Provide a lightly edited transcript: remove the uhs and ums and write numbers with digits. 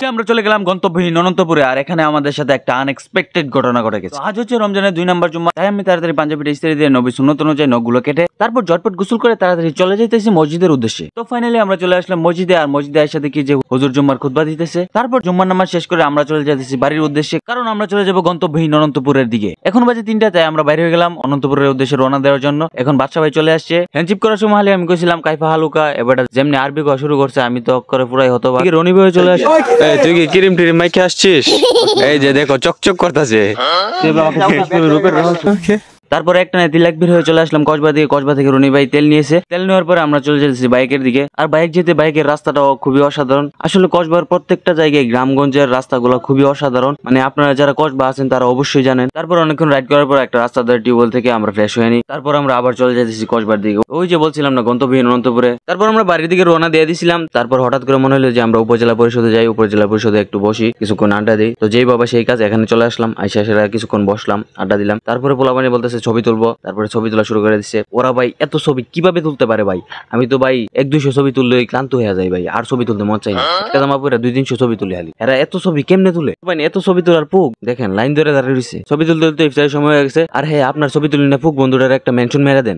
আমরা চলে গেলাম গন্তব্যহীন অনন্তপুরে, আর এখানে আমাদের সাথে একটা আনএক্সপেক্টেড ঘটনা ঘটে গেছে। আজ হচ্ছে রমজানের 2 নম্বর জুম্মা, তাই আমি তাড়াতাড়ি পাঞ্জাবিটা ইস্ত্রি দিয়ে নবী সুন্নত অনুযায়ী নখগুলো কেটে তারপর ঝটপট গোসল করে তাড়াতাড়ি চলে যাইতেছি মসজিদের উদ্দেশ্যে। তো ফাইনালি আমরা চলে আসলাম মসজিদে, আর মসজিদে এসে দেখি যে হুজুর জুম্মার খুতবা দিতেছে। তারপর জুম্মার নামাজ শেষ করে আমরা চলে যাইতেছি বাড়ির উদ্দেশ্যে, কারণ আমরা চলে যাবো গন্তব্যহীন অনন্তপুরের দিকে। এখন বাজে 3টা, তাই আমরা বাইরে হয়ে গেলাম অনন্তপুরের উদ্দেশ্যে রওনা দেওয়ার জন্য। এখন বাদশা ভাই চলে আসছে। হ্যান্ডশিপ করার সময় আমি কইছিলাম কাইফা হালুকা, এবার যেমনি আরবি করা শুরু করছে আমি তো করে পুরাই হতো। রনি ভাই চলে আসছে। তুই কি ক্রিম টিরিম মাইকে আসছিস? এই যে দেখো চকচক করতেছে। তারপরে একটা নাই 3 লাখ বের হয়ে চলে আসলাম কসবা দিকে। কসবা থেকে রনি ভাই তেল নিয়েছে। তেল নেওয়ার পরে আমরা চলে যাচ্ছি বাইকের দিকে। আর বাইক যেতে বাইকের রাস্তাটাও খুবই অসাধারণ। আসলে কসবার প্রত্যেকটা জায়গায় গ্রামগঞ্জের রাস্তাগুলো খুবই অসাধারণ, মানে আপনারা যারা কসবা আছেন তারা অবশ্যই জানেন। তারপর অনেকক্ষণ রাইড করার পর একটা রাস্তা ধরে টিউবওয়েল থেকে আমরা ফ্রেশ হয়ে নিই। তারপর আমরা আবার চলে যাচ্ছি কসবার দিকে, ওই যে বলছিলাম না গন্তব্যহীন অনন্তপুরে। তারপর আমরা বাড়ির দিকে রওনা দিয়ে দিয়েছিলাম। তারপর হঠাৎ করে মনে হলো যে আমরা উপজেলা পরিষদে যাই, উপজেলা পরিষদে একটু বসি, কিছুক্ষণ আড্ডা দিই। তো যেই বাবা সেই কাজ, এখানে চলে আসলাম। আইসা সেরা কিছুক্ষণ বসলাম, আড্ডা দিলাম। তারপরে পোলাপানি বলতেছে ছবি তুলবো, তারপরে ছবি তোলা শুরু করে দিচ্ছে। ওরা ভাই এত ছবি কিভাবে তুলতে পারে ভাই? আমি তো ভাই 1-200 ছবি তুললে ক্লান্ত হয়ে যায় ভাই, আর ছবি তুলতে মন চাই না। একটা জামা পরে 200-300 ছবি তুলে হালি। এরা এত ছবি কেমনে তুলে ভাই? এত ছবি তোলার পুক দেখেন লাইন ধরে দাঁড়িয়ে রয়েছে। ছবি তুলতে তুলতে ইফতারের সময় হয়ে গেছে। আর হ্যাঁ, আপনার ছবি তুলি না পুক বন্ধুটার একটা মেনশন মেরে দেন।